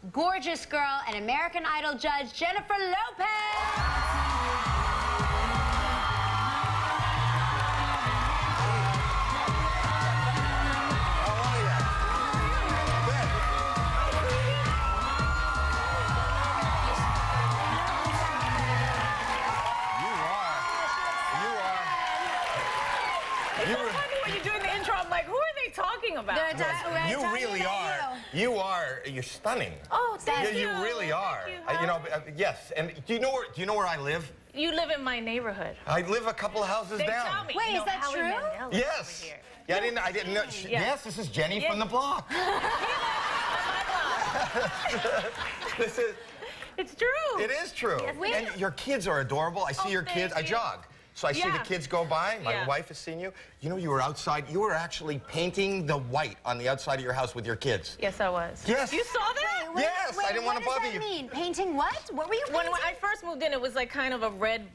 gorgeous girl, and American Idol judge, Jennifer Lopez. It's so funny when you're doing the intro, I'm like, who are they talking about? We're You talking really about are. You're stunning. Oh, thank you. You really are. Thank you, You know, yes. And do you know where I live? You live in my neighborhood. I live a couple of houses They down. tell me. Wait, is that true? Yes. Yeah, I didn't know. Yes, this is Jenny from the block. This is. It's true. It is true. Yes, And your kids are adorable. I see your kids. I jog. So I see the kids go by. My wife has seen you. You know, you were outside. You were actually painting the white on the outside of your house with your kids. Yes, I was. Yes. You saw that? Yes, I didn't want to bother you. What does that mean? Painting what? What were you painting? When I first moved in, it was like kind of a red.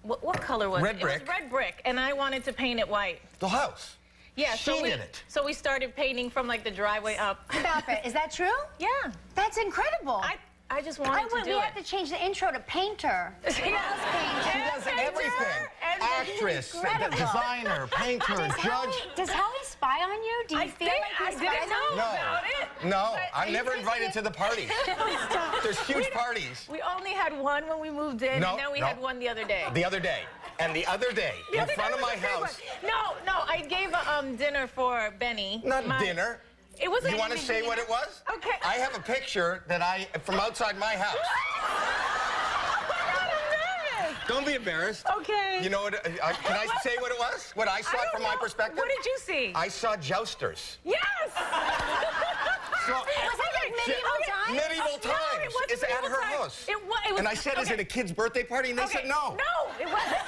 What color was it? Red brick. It was red brick, and I wanted to paint it white. The house. Yeah, She did it. So we started painting from like the driveway up. Stop it. Is that true? Yeah. That's incredible. I just wanted to do we it. have to change the intro to painter. She does everything. Actress, designer, painter, judge. Does Howie spy on you? Do you feel like he spies didn't know on you? about it. No, I'm never invited to the party. There's huge parties. We only had one when we moved in, No, and then we had one the other day. The other day. And the other day, in front of my house. No, I gave a dinner for Benny. Not dinner. It wasn't. You want to say what it was? Okay. I have a picture from outside my house. Don't be embarrassed. Okay. You know what? Can I say what it was? What I saw from my perspective? What did you see? I saw jousters. Yes. Was that like medieval times? Medieval times. No, it wasn't It's at medieval her times. house. It was. And I said, is it a kid's birthday party? And they said no. No, it wasn't.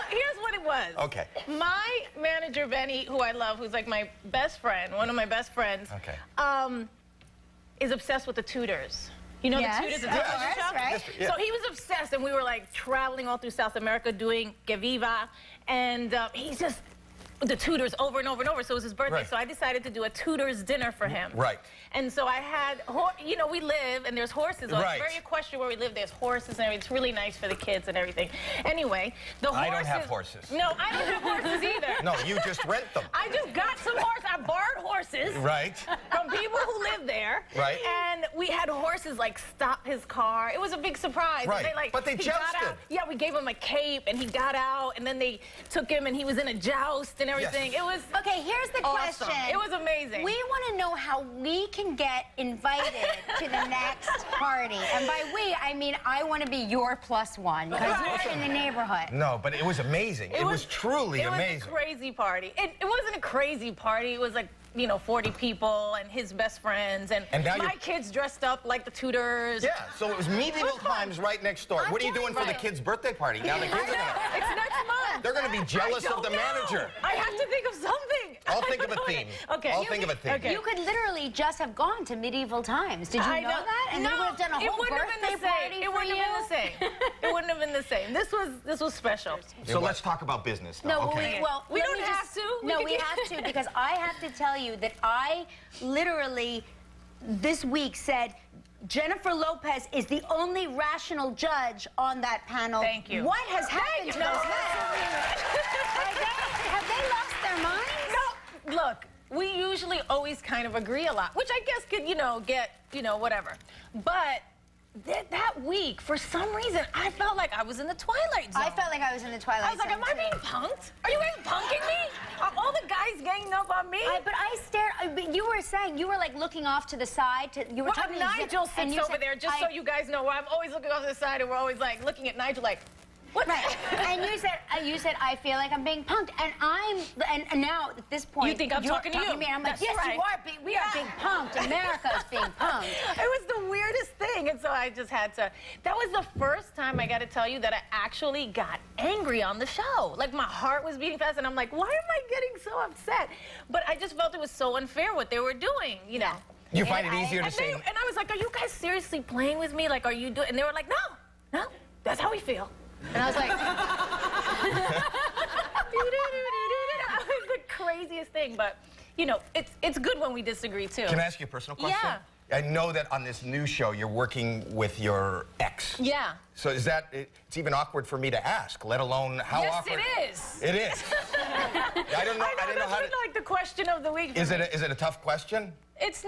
Here's what it was. Okay. My manager, Benny, who I love, who's like my best friend, one of my best friends, is obsessed with the Tudors. You know the Tudors? The television show? Right. Yeah. So he was obsessed, and we were like traveling all through South America doing Que Viva, and he's just the Tudors over and over and over. So it was his birthday, so I decided to do a Tudors dinner for him. Right. And so I had, you know, we live and there's horses. It's very equestrian where we live. There's horses and everything. It's really nice for the kids and everything. Anyway, the horses. I don't have horses. No, I don't have horses either. No, you just rent them. I just got some horses. I borrowed horses. Right. From people who live there. Right. And we had horses like stop his car. It was a big surprise. Right. And But they he got jousted. out. Yeah, we gave him a cape and he got out and then they took him and he was in a joust and everything. Yes. It was Okay, here's the awesome. question. It was amazing. We want to know how we can get invited to the next party. And by we, I mean I want to be your +1 because you're in the neighborhood. No, but it was amazing. It was truly amazing. It was a crazy party. It wasn't a crazy party. It was like, you know, 40 people and his best friends and now my kids dressed up like the Tudors. Yeah, so it was medieval times right next door. What are you doing for the kids' birthday party? Now the kids are gonna... It's next month. They're gonna be jealous of the manager. I have to think of something. I'll think of a theme. Okay. I'll think of a theme. Okay. You could literally just have gone to medieval times. Did you know that? And they would have done a whole birthday party It for wouldn't you? have been the same. It wouldn't have been the same. This was special. So let's talk about business now. No, okay. We let don't me have to. No, we have to because I have to tell you that I literally this week said Jennifer Lopez is the only rational judge on that panel. Thank you. What has happened to those Have they lost their minds? No, look, we usually always kind of agree a lot, which I guess could, you know, get, you know, whatever. But that week, for some reason, I felt like I was in the Twilight Zone. I felt like I was in the Twilight Zone. I was like, am I being punked? Are you guys punking me? Are all the guys ganging up on me? But I stared. But you were saying you were like looking off to the side. You were talking to Nigel sits over there, just so you guys know. I'm always looking off to the side, and we're always like looking at Nigel like, what? Right. And you said I feel like I'm being punked, and now at this point you think I'm talking to you? Me, and I'm like, That's yes, right. you are. We are being punked. America's being punked. It was the weirdest thing, and so I just had to. That was the first time I got to tell you that I actually got angry on the show. Like my heart was beating fast, and I'm like, why am I getting so upset? But I just felt it was so unfair what they were doing, you know. You find it easier to say. And I was like, are you guys seriously playing with me? Like, are you doing? And they were like, no, that's how we feel. And I was like, it was the craziest thing, but you know, it's good when we disagree too. Can I ask you a personal question? Yeah. I know that on this new show you're working with your ex. Yeah. So is that, it's even awkward for me to ask, let alone how Yes, awkward. it is. It is. I don't know. I didn't know how to. Like the question of the week. Is it a tough question? It's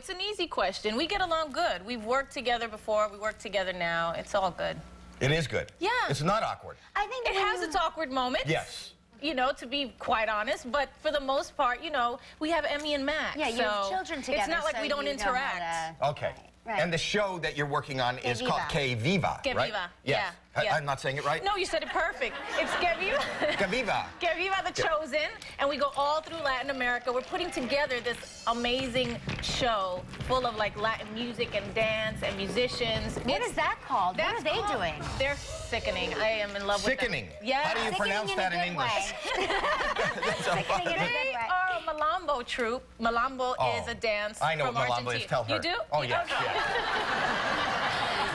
an easy question. We get along good. We've worked together before. We work together now. It's all good. It is good. Yeah. It's not awkward. I think It has its awkward moments. Yes. You know, to be quite honest, but for the most part, you know, we have Emmy and Max. Yeah, you have so children together. It's not like so we don't you know interact. how to- Okay. Right. And the show that you're working on is Que called Viva. Que Viva, Que right? Viva, Yes. yeah. I'm not saying it right? No, you said it perfect. It's Que Viva. Que Viva. Que Viva the Chosen, and we go all through Latin America. We're putting together this amazing show full of like Latin music and dance and musicians. What is that called? What are That's they called- doing? They're sickening. I am in love Sickening. with them. Yeah. How do you pronounce that in a good English? way. That's so Sickening funny. in a good They way. are a Malambo troupe. Malambo Oh, is a dance I know from what Malambo Argentina. is. Tell her. You do? Oh, yes, Okay. yes.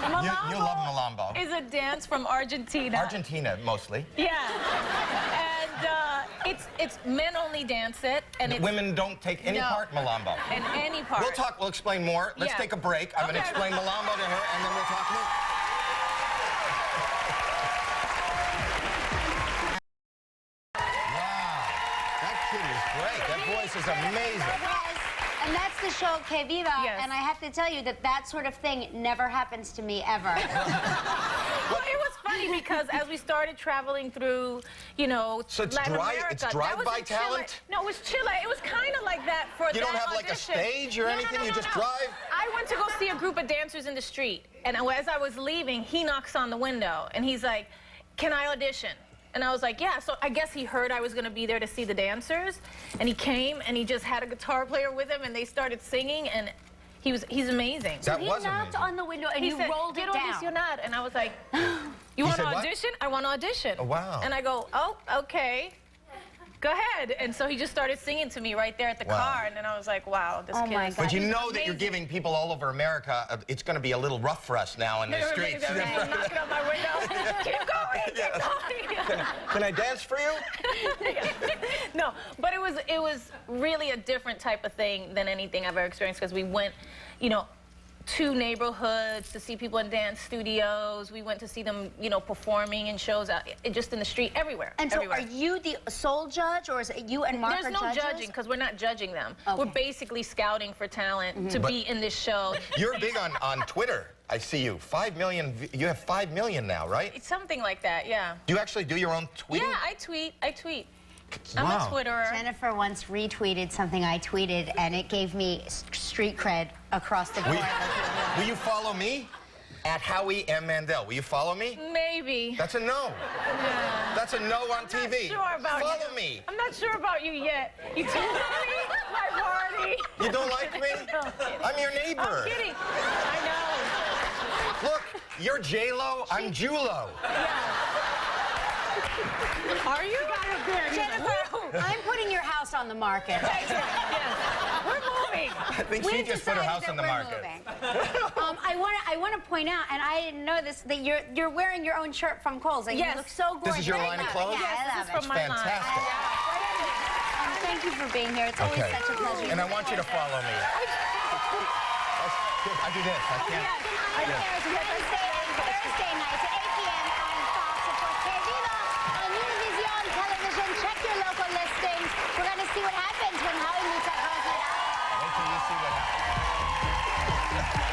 Malambo You love Malambo. is a dance from Argentina. Argentina, mostly. Yeah. And it's men only dance it, and it's Women don't take any No. part in Malambo. in any part. We'll explain more. Let's Yeah. take a break. I'm going to Okay. explain Malambo to her, and then we'll talk more. Wow. That kid is great. That voice is amazing. Yes, and that's the show Que Viva, Yes. and I have to tell you that sort of thing never happens to me ever. Well, it was funny because as we started traveling through, you know, So it's Latin dri- America, it's that drive-by was in Chile. talent? No, it was Chile. It was kind of like that for You that don't have like a audition. stage or anything? You just drive? I went to go see a group of dancers in the street, and as I was leaving, he knocks on the window, and he's like, "Can I audition?" And I was like, yeah. So I guess he heard I was going to be there to see the dancers, and he came, and he just had a guitar player with him, and they started singing, and he's amazing. That He was knocked amazing. on the window and He you said, rolled it "Quiero down. audicionar," and I was like, "You want to said what? audition? I want to audition." Oh, wow. And I go, "Oh, okay. Go ahead." And so he just started singing to me right there at the Wow. car, and then I was like, wow, this Oh kid my is God. But you he's know that you're amazing. giving people all over America, it's going to be a little rough for us now in the They're streets. knocking on my window. Keep going, keep going. Can I dance for you? No, but it was really a different type of thing than anything I've ever experienced because we went, you know, to neighborhoods to see people in dance studios. We went to see them, you know, performing in shows out, just in the street, everywhere. And so everywhere. are you the sole judge, or is it you and Mark There's are no judges? judging because we're not judging them. Okay. We're basically scouting for talent to be in this show. You're big on Twitter. I see you. 5 million. You have 5 million now, right? It's something like that, yeah. Do you actually do your own tweeting? Yeah, I tweet. I'm Wow. a Twitterer. Jennifer once retweeted something I tweeted, and it gave me street cred across the board. Will you follow me? At Howie M. Mandel. Will you follow me? Maybe. That's a no. Yeah. That's a no on TV. Sure about Follow you. me. I'm not sure about you yet. You took me my party. You don't like me? No, I'm kidding. I'm your neighbor. I'm kidding. I Look, you're J.Lo, I'm J.Lo. know. Are you? Jennifer, I'm putting your house on the market. Yes. We're moving. I think she We've just put her decided house that on the we're market. moving. I want to point out, and I didn't know this, that you're wearing your own shirt from Kohl's, and Yes. you look so gorgeous. This is your I line of love it. clothes? Yeah, Yes, I this love is from it. my line. Fantastic. Thank you for being here. It's always Okay. such a pleasure. And I want you to follow me. I do this. I can't. Thursday nights at 8 p.m. on Fox. Of course, Que Viva on Univision Television. Check your local listings. We're going to see what happens when Howie meets at House. Wait till you see what happens.